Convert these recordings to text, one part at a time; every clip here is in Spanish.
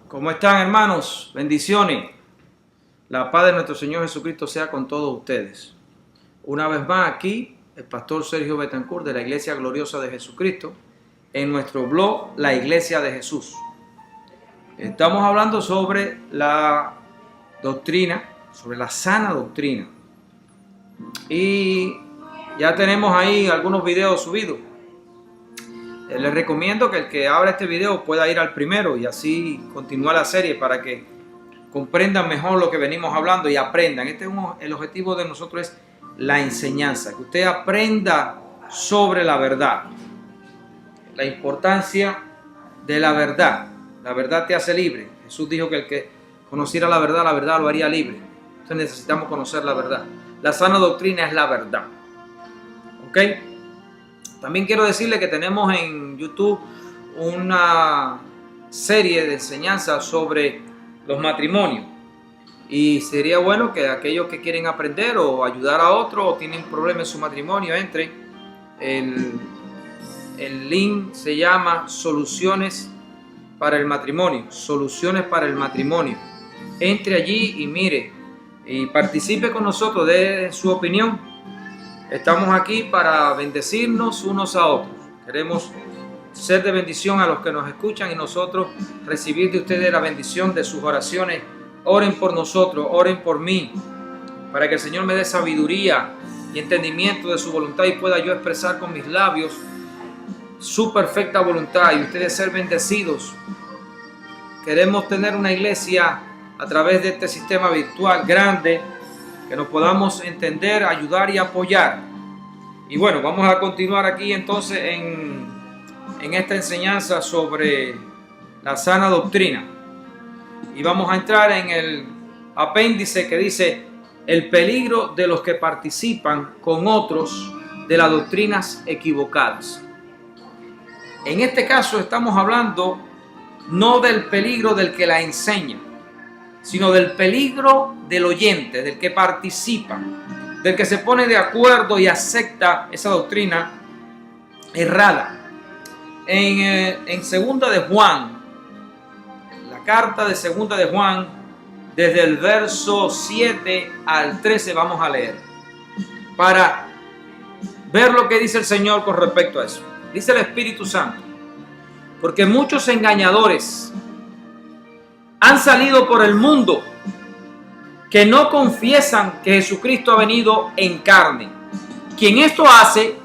¿Cómo están, hermanos? Bendiciones. La paz de nuestro Señor Jesucristo sea con todos ustedes. Una vez más aquí, el pastor Sergio Betancourt de la Iglesia Gloriosa de Jesucristo, en nuestro blog La Iglesia de Jesús. Estamos hablando sobre la doctrina, sobre la sana doctrina. Y ya tenemos ahí algunos videos subidos. Les recomiendo que el que abra este video pueda ir al primero y así continuar la serie para que comprendan mejor lo que venimos hablando y aprendan. El objetivo de nosotros es la enseñanza, que usted aprenda sobre la verdad, la importancia de la verdad. La verdad te hace libre. Jesús dijo que el que conociera la verdad lo haría libre. Entonces necesitamos conocer la verdad. La sana doctrina es la verdad. ¿Ok? También quiero decirle que tenemos en YouTube una serie de enseñanzas sobre los matrimonios. Y sería bueno que aquellos que quieren aprender o ayudar a otros o tienen problemas en su matrimonio, entren. El link se llama Soluciones para el Matrimonio. Soluciones para el Matrimonio. Entre allí y mire y participe con nosotros, dé su opinión. Estamos aquí para bendecirnos unos a otros. Queremos ser de bendición a los que nos escuchan y nosotros recibir de ustedes la bendición de sus oraciones. Oren por nosotros, oren por mí, para que el Señor me dé sabiduría y entendimiento de su voluntad y pueda yo expresar con mis labios su perfecta voluntad y ustedes ser bendecidos. Queremos tener una iglesia a través de este sistema virtual grande, que nos podamos entender, ayudar y apoyar. Y bueno, vamos a continuar aquí entonces en esta enseñanza sobre la sana doctrina. Y vamos a entrar en el apéndice que dice el peligro de los que participan con otros de las doctrinas equivocadas. En este caso estamos hablando no del peligro del que la enseña, sino del peligro del oyente, del que participa, del que se pone de acuerdo y acepta esa doctrina errada. En segunda de Juan, la carta de segunda de Juan, desde el verso 7 al 13 vamos a leer, para ver lo que dice el Señor con respecto a eso. Dice el Espíritu Santo, porque muchos engañadores han salido por el mundo que no confiesan que Jesucristo ha venido en carne. Quien esto hace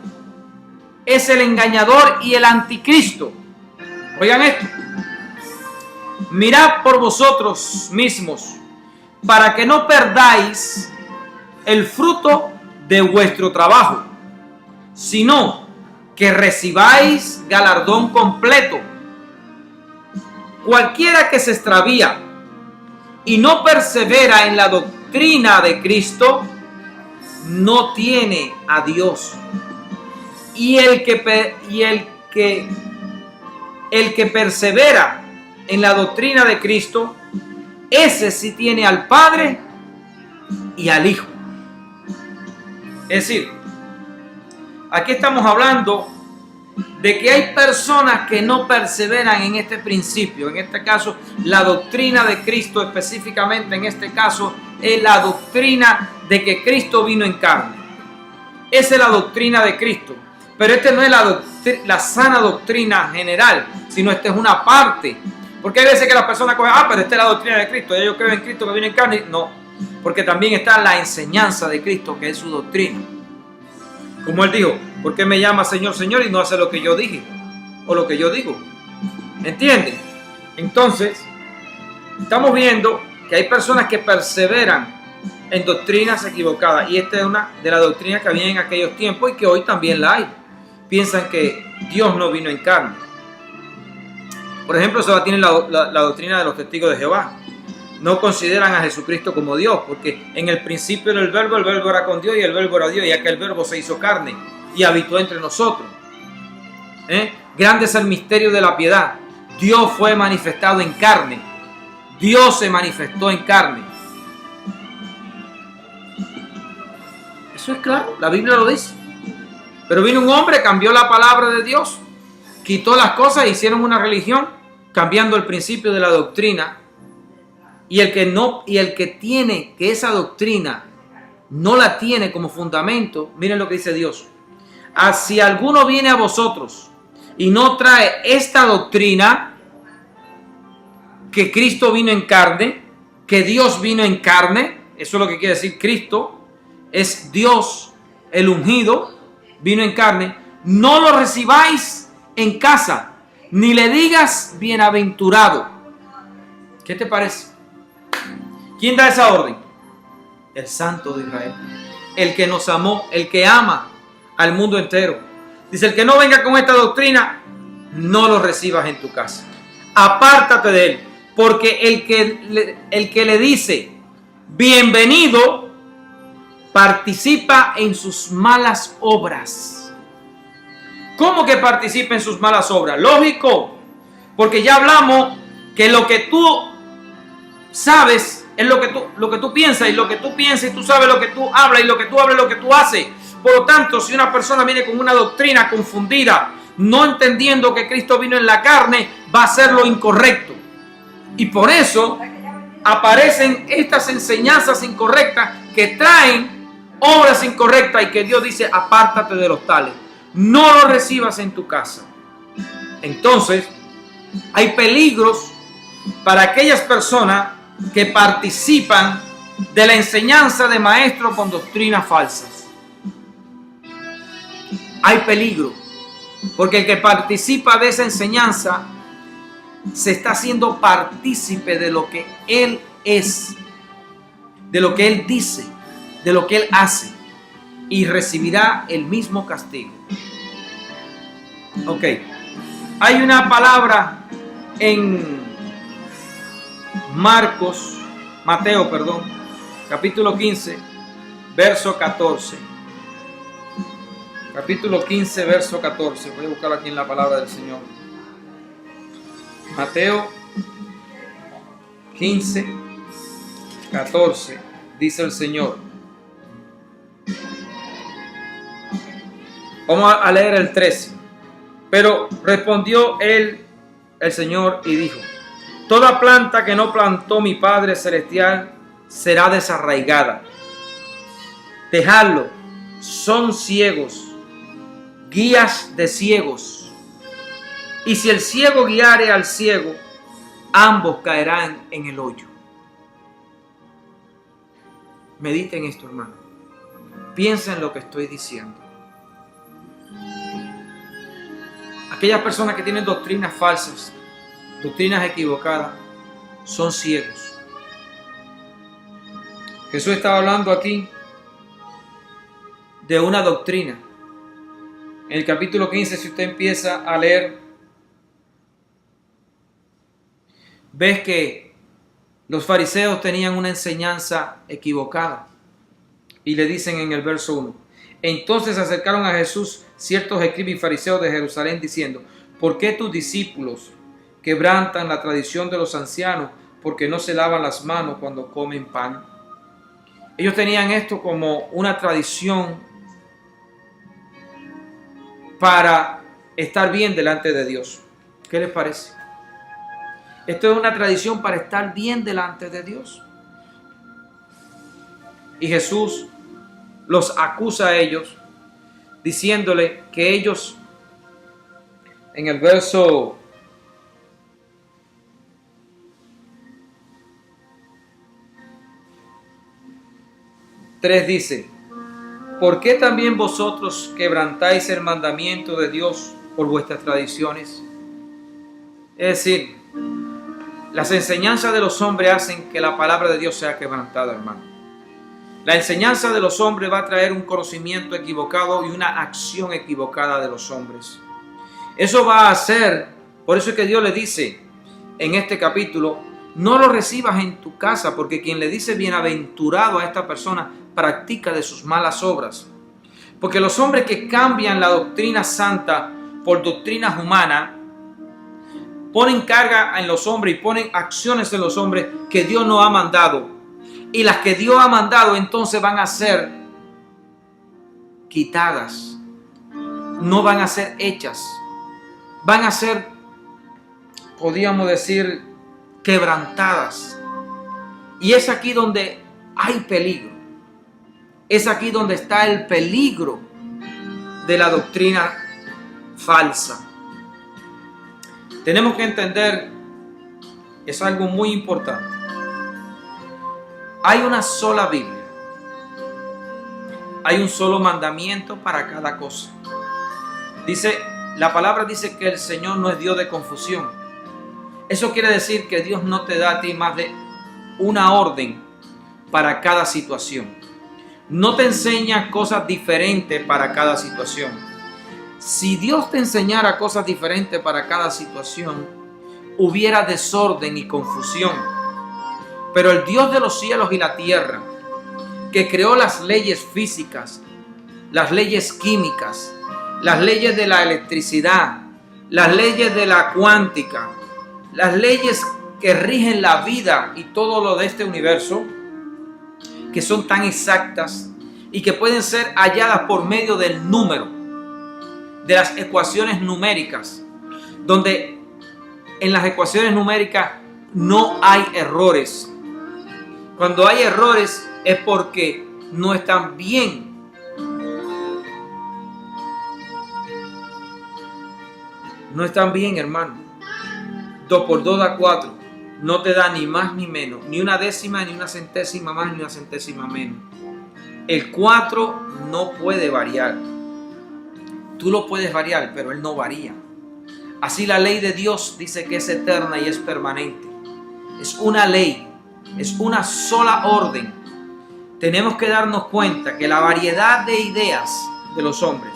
es el engañador y el anticristo. Oigan esto. Mirad por vosotros mismos para que no perdáis el fruto de vuestro trabajo, sino que recibáis galardón completo. Cualquiera que se extravía y no persevera en la doctrina de Cristo, no tiene a Dios. Y el que persevera en la doctrina de Cristo, ese sí tiene al Padre y al Hijo. Es decir, aquí estamos hablando de que hay personas que no perseveran en este principio. En este caso, la doctrina de Cristo, específicamente en este caso, es la doctrina de que Cristo vino en carne. Esa es la doctrina de Cristo. Pero esta no es la sana doctrina general, sino esta es una parte. Porque hay veces que las personas cogen, pero esta es la doctrina de Cristo, yo creo en Cristo que vino en carne. No, porque también está la enseñanza de Cristo, que es su doctrina. Como él dijo, ¿por qué me llama Señor, Señor y no hace lo que yo dije? O lo que yo digo. ¿Entienden? Entonces, estamos viendo que hay personas que perseveran en doctrinas equivocadas. Y esta es una de las doctrinas que había en aquellos tiempos y que hoy también la hay. Piensan que Dios no vino en carne. Por ejemplo, se tiene la doctrina de los testigos de Jehová. No consideran a Jesucristo como Dios, porque en el principio era el verbo era con Dios y el verbo era Dios, y aquel verbo se hizo carne y habitó entre nosotros. Grande es el misterio de la piedad. Dios fue manifestado en carne. Dios se manifestó en carne. Eso es claro, la Biblia lo dice. Pero vino un hombre, cambió la palabra de Dios, quitó las cosas e hicieron una religión cambiando el principio de la doctrina, y el que tiene que esa doctrina no la tiene como fundamento, miren lo que dice Dios. Si alguno viene a vosotros y no trae esta doctrina, que Cristo vino en carne, que Dios vino en carne, eso es lo que quiere decir Cristo, es Dios, el ungido, vino en carne, no lo recibáis en casa, ni le digas bienaventurado. ¿Qué te parece? ¿Quién da esa orden? El Santo de Israel, el que nos amó, el que ama al mundo entero. Dice, el que no venga con esta doctrina, no lo recibas en tu casa. Apártate de él, porque el que le dice bienvenido, participa en sus malas obras. ¿Cómo que participa en sus malas obras? Lógico, porque ya hablamos que lo que tú sabes es lo que tú piensas, y lo que tú piensas y tú sabes lo que tú hablas, y lo que tú hablas es lo que tú haces. Por lo tanto, si una persona viene con una doctrina confundida, no entendiendo que Cristo vino en la carne, va a hacer lo incorrecto. Y por eso aparecen estas enseñanzas incorrectas que traen obras incorrectas, y que Dios dice, apártate de los tales, no lo recibas en tu casa. Entonces, hay peligros para aquellas personas que participan de la enseñanza de maestros con doctrinas falsas. Hay peligro, porque el que participa de esa enseñanza se está haciendo partícipe de lo que él es, de lo que él dice, de lo que él hace, y recibirá el mismo castigo. Ok, hay una palabra en Mateo, capítulo 15, verso 14. Capítulo 15, verso 14. Voy a buscar aquí en la palabra del Señor. Mateo 15, 14. Dice el Señor. Vamos a leer el 13. Pero respondió el Señor y dijo: toda planta que no plantó mi Padre Celestial será desarraigada. Dejadlo, son ciegos, guías de ciegos. Y si el ciego guiare al ciego, ambos caerán en el hoyo. Mediten esto, hermano. Piensen en lo que estoy diciendo. Aquellas personas que tienen doctrinas falsas, doctrinas equivocadas, son ciegos. Jesús estaba hablando aquí de una doctrina. En el capítulo 15, si usted empieza a leer, ves que los fariseos tenían una enseñanza equivocada. Y le dicen en el verso 1: entonces se acercaron a Jesús ciertos escribas y fariseos de Jerusalén, diciendo: ¿por qué tus discípulos quebrantan la tradición de los ancianos, porque no se lavan las manos cuando comen pan? Ellos tenían esto como una tradición para estar bien delante de Dios. ¿Qué les parece? Esto es una tradición para estar bien delante de Dios. Y Jesús los acusa a ellos, diciéndole que ellos, en el verso 3 dice: ¿por qué también vosotros quebrantáis el mandamiento de Dios por vuestras tradiciones? Es decir, las enseñanzas de los hombres hacen que la palabra de Dios sea quebrantada, hermano. La enseñanza de los hombres va a traer un conocimiento equivocado y una acción equivocada de los hombres. Eso va a hacer, por eso es que Dios le dice en este capítulo: no lo recibas en tu casa, porque quien le dice bienaventurado a esta persona practica de sus malas obras. Porque los hombres que cambian la doctrina santa por doctrinas humanas, ponen carga en los hombres y ponen acciones en los hombres que Dios no ha mandado. Y las que Dios ha mandado entonces van a ser quitadas, no van a ser hechas, van a ser podríamos decir, quebrantadas. Y es aquí donde hay peligro. Es aquí donde está el peligro de la doctrina falsa. Tenemos que entender, es algo muy importante. Hay una sola Biblia. Hay un solo mandamiento para cada cosa. La palabra dice que el Señor no es Dios de confusión. Eso quiere decir que Dios no te da a ti más de una orden para cada situación. No te enseña cosas diferentes para cada situación. Si Dios te enseñara cosas diferentes para cada situación, hubiera desorden y confusión. Pero el Dios de los cielos y la tierra, que creó las leyes físicas, las leyes químicas, las leyes de la electricidad, las leyes de la cuántica, las leyes que rigen la vida y todo lo de este universo, que son tan exactas y que pueden ser halladas por medio del número, de las ecuaciones numéricas, donde en las ecuaciones numéricas no hay errores. Cuando hay errores es porque no están bien. No están bien, hermano. 2 por 2 da 4. No te da ni más ni menos, ni una décima, ni una centésima más, ni una centésima menos. El 4 no puede variar. Tú lo puedes variar, pero él no varía. Así la ley de Dios dice que es eterna y es permanente. Es una ley, es una sola orden. Tenemos que darnos cuenta que la variedad de ideas de los hombres,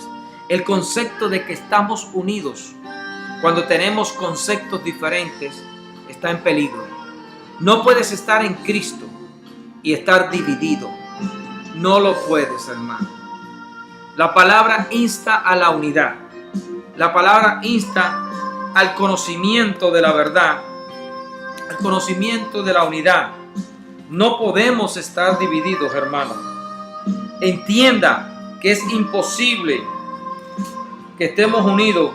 el concepto de que estamos unidos, cuando tenemos conceptos diferentes, está en peligro. No puedes estar en Cristo y estar dividido. No lo puedes, hermano. La palabra insta a la unidad. La palabra insta al conocimiento de la verdad, al conocimiento de la unidad. No podemos estar divididos, hermano. Entienda que es imposible que estemos unidos.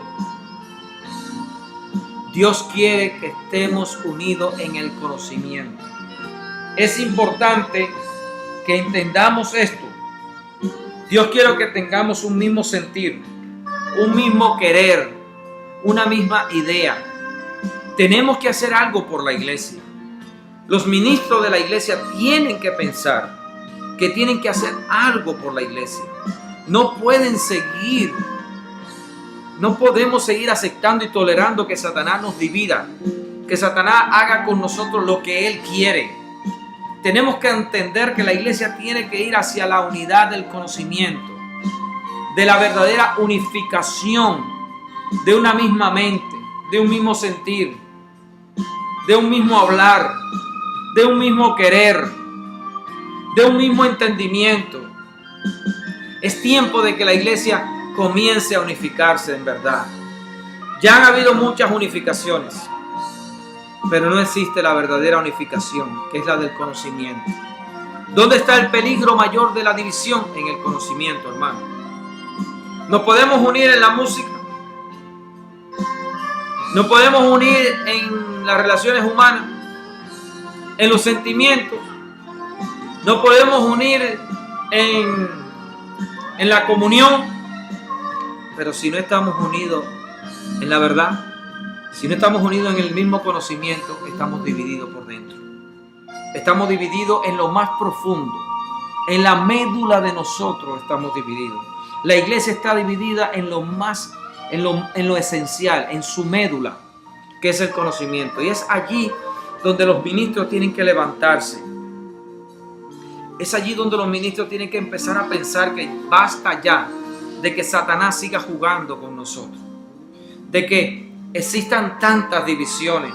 Dios quiere que estemos unidos en el conocimiento. Es importante que entendamos esto. Dios quiere que tengamos un mismo sentir, un mismo querer, una misma idea. Tenemos que hacer algo por la iglesia. Los ministros de la iglesia tienen que pensar que tienen que hacer algo por la iglesia. No podemos seguir aceptando y tolerando que Satanás nos divida, que Satanás haga con nosotros lo que él quiere. Tenemos que entender que la iglesia tiene que ir hacia la unidad del conocimiento, de la verdadera unificación, de una misma mente, de un mismo sentir, de un mismo hablar, de un mismo querer, de un mismo entendimiento. Es tiempo de que la iglesia comience a unificarse en verdad. Ya han habido muchas unificaciones, pero no existe la verdadera unificación, que es la del conocimiento. ¿Dónde está el peligro mayor de la división? En el conocimiento, hermano. Nos podemos unir en la música, nos podemos unir en las relaciones humanas, en los sentimientos, nos podemos unir en la comunión, pero si no estamos unidos en la verdad, si no estamos unidos en el mismo conocimiento, estamos divididos por dentro. Estamos divididos en lo más profundo, en la médula de nosotros estamos divididos. La iglesia está dividida en lo esencial, en su médula, que es el conocimiento. Y es allí donde los ministros tienen que levantarse. Es allí donde los ministros tienen que empezar a pensar que basta ya de que Satanás siga jugando con nosotros, de que existan tantas divisiones,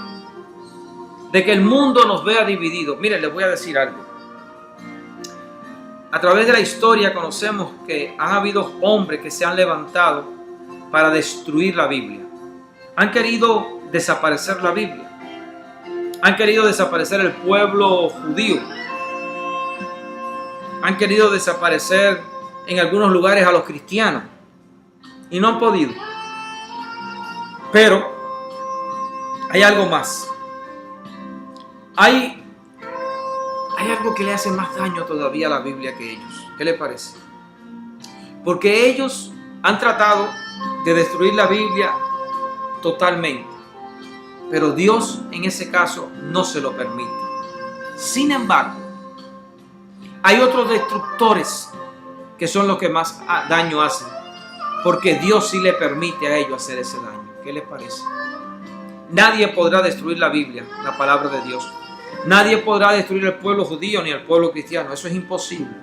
de que el mundo nos vea divididos. Miren, les voy a decir algo. A través de la historia conocemos que han habido hombres que se han levantado para destruir la Biblia. Han querido desaparecer la Biblia. Han querido desaparecer el pueblo judío. Han querido desaparecer en algunos lugares a los cristianos. Y no han podido. Pero Hay algo más. Hay algo que le hace más daño todavía a la Biblia que ellos. ¿Qué le parece? Porque ellos han tratado de destruir la Biblia totalmente. Pero Dios en ese caso no se lo permite. Sin embargo, hay otros destructores que son los que más daño hacen. Porque Dios sí le permite a ellos hacer ese daño. ¿Qué les parece? Nadie podrá destruir la Biblia, la palabra de Dios. Nadie podrá destruir el pueblo judío ni el pueblo cristiano. Eso es imposible.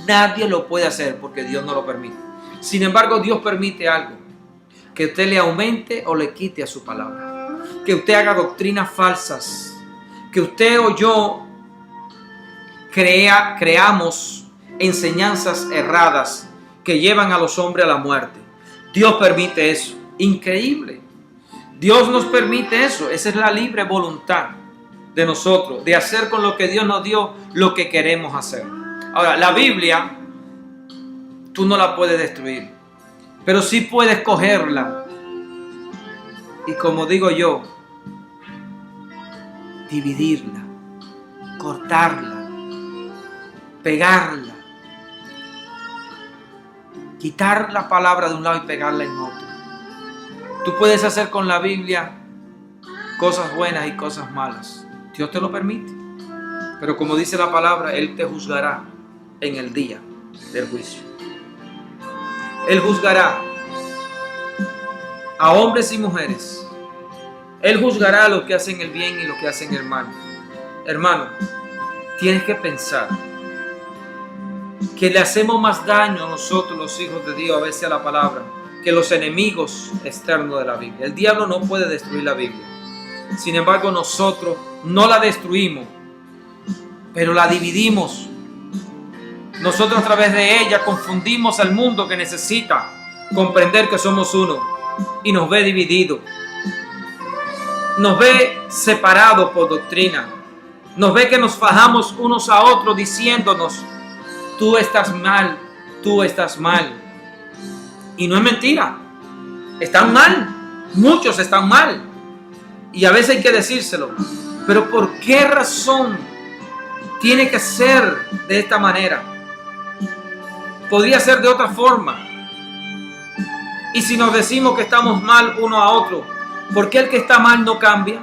Nadie lo puede hacer porque Dios no lo permite. Sin embargo, Dios permite algo. Que usted le aumente o le quite a su palabra. Que usted haga doctrinas falsas. Que usted o yo creamos enseñanzas erradas que llevan a los hombres a la muerte. Dios permite eso. Increíble. Dios nos permite eso. Esa es la libre voluntad de nosotros, de hacer con lo que Dios nos dio lo que queremos hacer. Ahora, la Biblia, tú no la puedes destruir, pero sí puedes cogerla y, como digo yo, dividirla, cortarla, pegarla, quitar la palabra de un lado y pegarla en otro. Tú puedes hacer con la Biblia cosas buenas y cosas malas. Dios te lo permite. Pero como dice la palabra, Él te juzgará en el día del juicio. Él juzgará a hombres y mujeres. Él juzgará a los que hacen el bien y los que hacen el mal. Hermano, tienes que pensar que le hacemos más daño a nosotros, los hijos de Dios, a veces a la palabra, que los enemigos externos de la Biblia. El diablo no puede destruir la Biblia. Sin embargo, nosotros no la destruimos, pero la dividimos. Nosotros a través de ella confundimos al mundo que necesita comprender que somos uno y nos ve dividido. Nos ve separados por doctrina. Nos ve que nos fajamos unos a otros diciéndonos: tú estás mal, tú estás mal. Y no es mentira. Están mal. Muchos están mal. Y a veces hay que decírselo. Pero ¿por qué razón tiene que ser de esta manera? Podría ser de otra forma. Y si nos decimos que estamos mal uno a otro, ¿por qué el que está mal no cambia?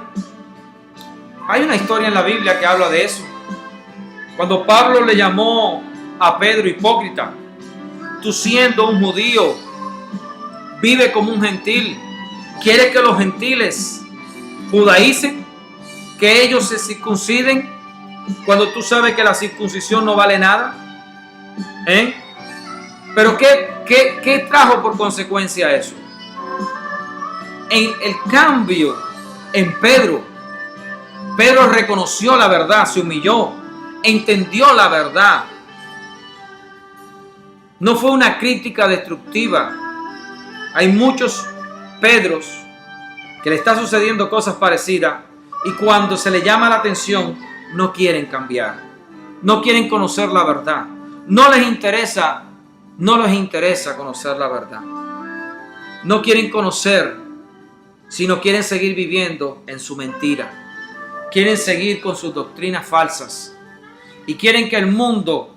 Hay una historia en la Biblia que habla de eso. Cuando Pablo le llamó a Pedro hipócrita: tú siendo un judío, vive como un gentil. ¿Quieres que los gentiles judaicen? ¿Que ellos se circunciden cuando tú sabes que la circuncisión no vale nada? ¿Pero qué trajo por consecuencia eso? En el cambio, en Pedro reconoció la verdad, se humilló, entendió la verdad. No fue una crítica destructiva. Hay muchos Pedros que le está sucediendo cosas parecidas y cuando se le llama la atención no quieren cambiar, no quieren conocer la verdad, no les interesa conocer la verdad, no quieren conocer, sino quieren seguir viviendo en su mentira, quieren seguir con sus doctrinas falsas y quieren que el mundo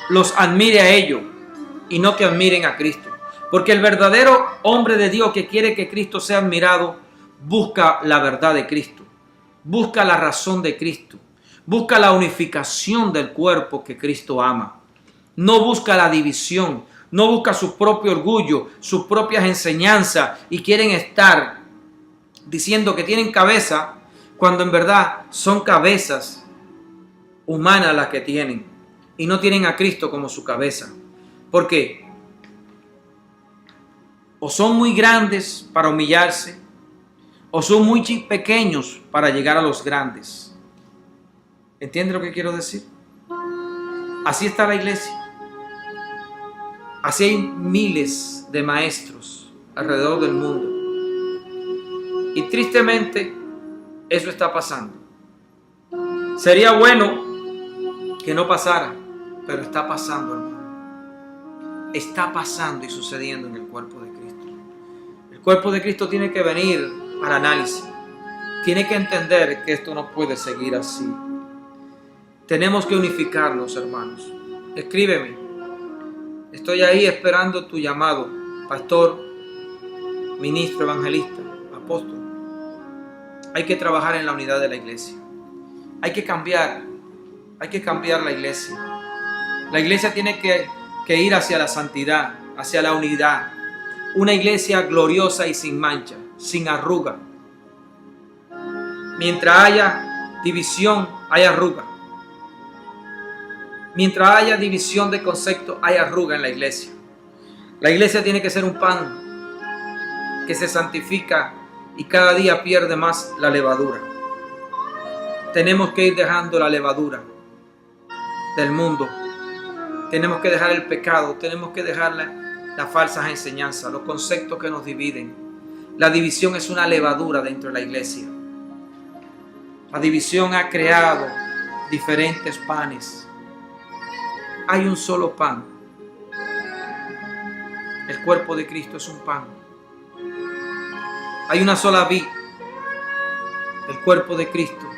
los admire a ellos y no que admiren a Cristo. Porque el verdadero hombre de Dios que quiere que Cristo sea admirado busca la verdad de Cristo, busca la razón de Cristo, busca la unificación del cuerpo que Cristo ama. No busca la división, no busca su propio orgullo, sus propias enseñanzas y quieren estar diciendo que tienen cabeza cuando en verdad son cabezas humanas las que tienen y no tienen a Cristo como su cabeza. ¿Por qué? O son muy grandes para humillarse, o son muy pequeños para llegar a los grandes. ¿Entiende lo que quiero decir? Así está la iglesia. Así hay miles de maestros alrededor del mundo. Y tristemente, eso está pasando. Sería bueno que no pasara, pero está pasando, hermano. Está pasando y sucediendo en el cuerpo de Cristo. El cuerpo de Cristo tiene que venir al análisis. tiene que entender que esto no puede seguir así. Tenemos que unificarnos, hermanos. Escríbeme. Estoy ahí esperando tu llamado, pastor, ministro, evangelista, apóstol. Hay que trabajar en la unidad de la iglesia. Hay que cambiar la iglesia. La iglesia tiene que ir hacia la santidad, hacia la unidad. Una iglesia gloriosa y sin mancha, sin arruga. Mientras haya división, hay arruga. Mientras haya división de conceptos, hay arruga en la iglesia. La iglesia tiene que ser un pan que se santifica y cada día pierde más la levadura. Tenemos que ir dejando la levadura del mundo. Tenemos que dejar el pecado, tenemos que dejar las falsas enseñanzas, los conceptos que nos dividen. La división es una levadura dentro de la iglesia. La división ha creado diferentes panes. Hay un solo pan. El cuerpo de Cristo es un pan. Hay una sola vid, el cuerpo de Cristo,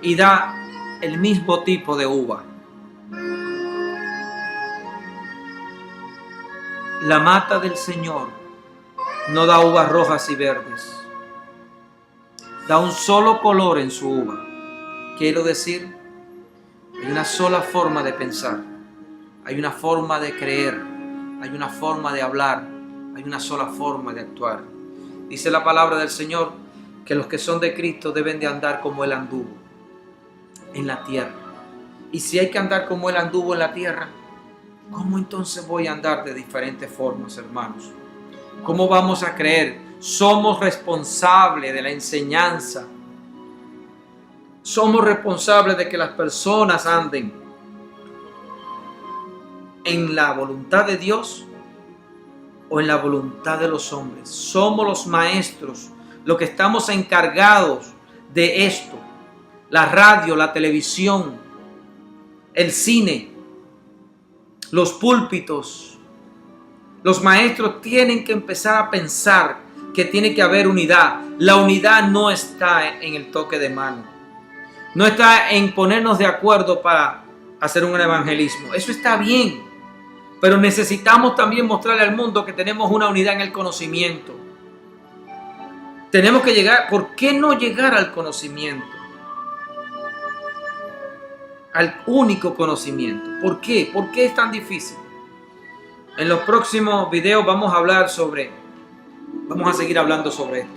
y da el mismo tipo de uva. La mata del Señor no da uvas rojas y verdes. Da un solo color en su uva. Quiero decir, hay una sola forma de pensar. Hay una forma de creer. Hay una forma de hablar. Hay una sola forma de actuar. Dice la palabra del Señor que los que son de Cristo deben de andar como Él anduvo en la tierra. Y si hay que andar como Él anduvo en la tierra, ¿cómo entonces voy a andar de diferentes formas, hermanos? ¿Cómo vamos a creer? Somos responsables de la enseñanza. Somos responsables de que las personas anden en la voluntad de Dios o en la voluntad de los hombres. Somos los maestros, los que estamos encargados de esto. La radio, la televisión, el cine, los púlpitos. Los maestros tienen que empezar a pensar que tiene que haber unidad. La unidad no está en el toque de mano. No está en ponernos de acuerdo para hacer un evangelismo. Eso está bien. Pero necesitamos también mostrarle al mundo que tenemos una unidad en el conocimiento. Tenemos que llegar. ¿Por qué no llegar al conocimiento? Al único conocimiento. ¿Por qué? ¿Por qué es tan difícil? En los próximos videos vamos a seguir hablando sobre esto.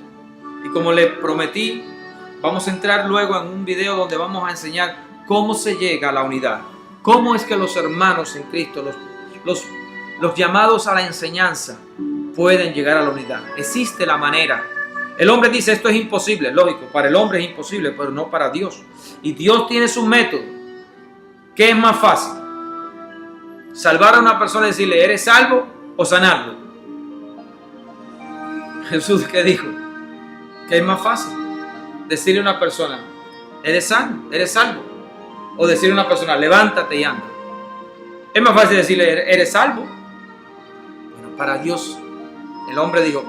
Y como les prometí, vamos a entrar luego en un video donde vamos a enseñar cómo se llega a la unidad. Cómo es que los hermanos en Cristo, los llamados a la enseñanza, pueden llegar a la unidad. Existe la manera. El hombre dice esto es imposible. Lógico, para el hombre es imposible, pero no para Dios. Y Dios tiene su método. ¿Qué es más fácil? Salvar a una persona y decirle, ¿eres salvo? O sanarlo. Jesús, ¿qué dijo? ¿Qué es más fácil? Decirle a una persona, ¿eres sano? ¿Eres salvo? O decirle a una persona, levántate y anda. Es más fácil decirle, ¿eres salvo? Bueno, para Dios, el hombre dijo,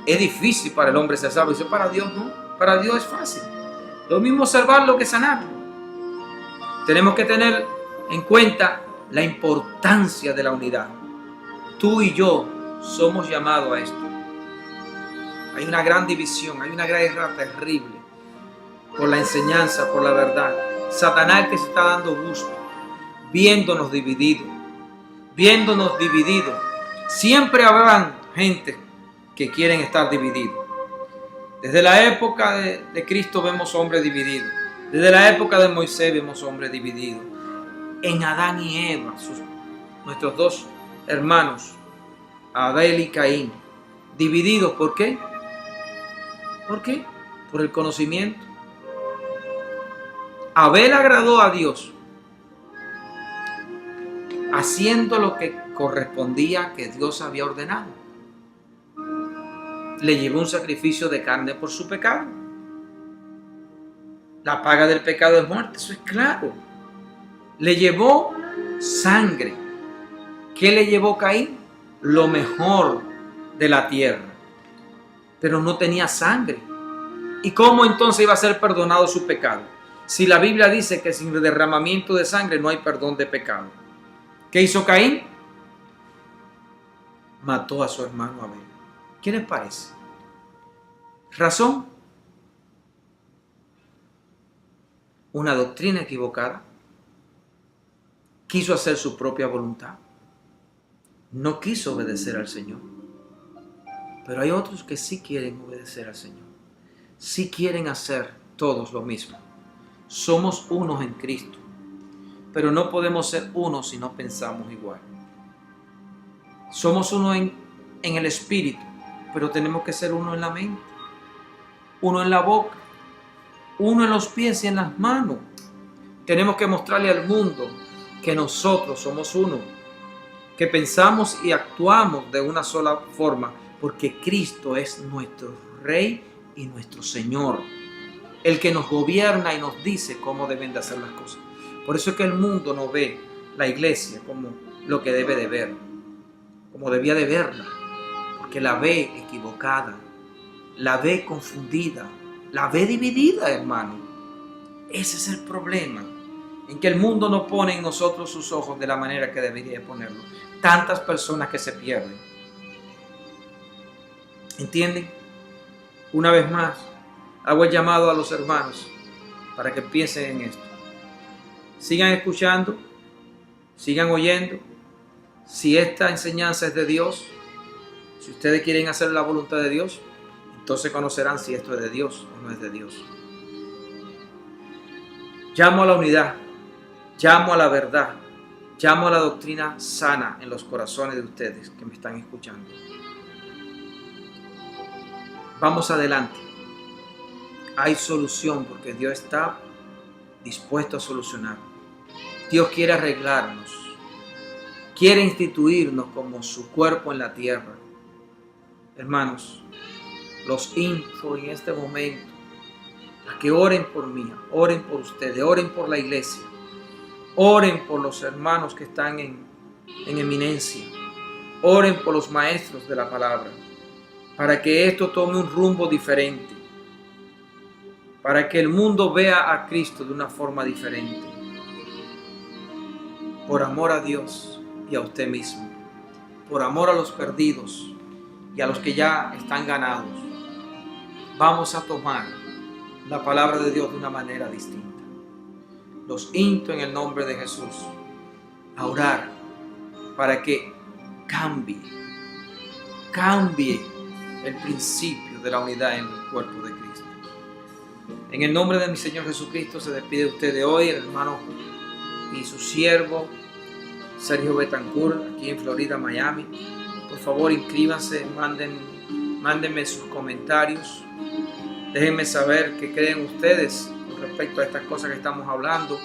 es difícil para el hombre ser salvo. Dice, para Dios no, para Dios es fácil. Lo mismo salvarlo que sanarlo. Tenemos que tener en cuenta la importancia de la unidad. Tú y yo somos llamados a esto. Hay una gran división, hay una guerra terrible por la enseñanza, por la verdad. Satanás que se está dando gusto, viéndonos divididos. Siempre habrán gente que quieren estar divididos. Desde la época de Cristo vemos hombres divididos. Desde la época de Moisés vemos hombres divididos. En Adán y Eva, nuestros dos hermanos, Abel y Caín, divididos. ¿Por qué? ¿Por qué? Por el conocimiento. Abel agradó a Dios haciendo lo que correspondía que Dios había ordenado. Le llevó un sacrificio de carne por su pecado. La paga del pecado es muerte, eso es claro. Le llevó sangre. ¿Qué le llevó Caín? Lo mejor de la tierra. Pero no tenía sangre. ¿Y cómo entonces iba a ser perdonado su pecado? Si la Biblia dice que sin derramamiento de sangre no hay perdón de pecado. ¿Qué hizo Caín? Mató a su hermano Abel. ¿Qué les parece? ¿Razón? Una doctrina equivocada. Quiso hacer su propia voluntad. No quiso obedecer al Señor. Pero hay otros que sí quieren obedecer al Señor. Sí quieren hacer todos lo mismo. Somos unos en Cristo. Pero no podemos ser unos si no pensamos igual. Somos uno en el espíritu, pero tenemos que ser uno en la mente, uno en la boca, uno en los pies y en las manos. Tenemos que mostrarle al mundo que nosotros somos uno, que pensamos y actuamos de una sola forma, porque Cristo es nuestro Rey y nuestro Señor, el que nos gobierna y nos dice cómo deben de hacer las cosas. Por eso es que el mundo no ve la iglesia como lo que debe de ver, como debía de verla, porque la ve equivocada, la ve confundida, la ve dividida, hermano. Ese es el problema, en que el mundo no pone en nosotros sus ojos de la manera que debería ponerlo. Tantas personas que se pierden. ¿Entienden? Una vez más, hago el llamado a los hermanos para que piensen en esto. Sigan escuchando, sigan oyendo. Si esta enseñanza es de Dios, si ustedes quieren hacer la voluntad de Dios, entonces conocerán si esto es de Dios o no es de Dios. Llamo a la unidad, llamo a la verdad, llamo a la doctrina sana en los corazones de ustedes que me están escuchando. Vamos adelante. Hay solución porque Dios está dispuesto a solucionar. Dios quiere arreglarnos. Quiere instituirnos como su cuerpo en la tierra. Hermanos, los insto en este momento a que oren por mí, oren por ustedes, oren por la iglesia, oren por los hermanos que están en eminencia, oren por los maestros de la palabra, para que esto tome un rumbo diferente, para que el mundo vea a Cristo de una forma diferente, por amor a Dios y a usted mismo, por amor a los perdidos y a los que ya están ganados. Vamos a tomar la palabra de Dios de una manera distinta. Los insto en el nombre de Jesús a orar para que cambie el principio de la unidad en el cuerpo de Cristo. En el nombre de mi Señor Jesucristo se despide usted de hoy, el hermano y su siervo Sergio Betancourt, aquí en Florida, Miami. Por favor, inscríbanse, mándenme sus comentarios, déjenme saber qué creen ustedes con respecto a estas cosas que estamos hablando.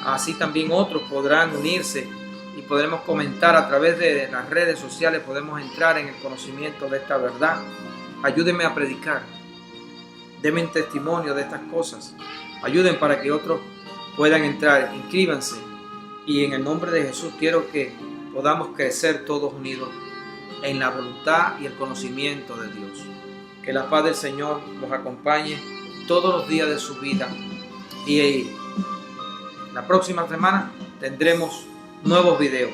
Así también otros podrán unirse y podremos comentar a través de las redes sociales, podemos entrar en el conocimiento de esta verdad. Ayúdenme a predicar, denme testimonio de estas cosas, ayuden para que otros puedan entrar, inscríbanse. Y en el nombre de Jesús quiero que podamos crecer todos unidos en la voluntad y el conocimiento de Dios. Que la paz del Señor los acompañe todos los días de su vida. Y la próxima semana tendremos nuevos videos.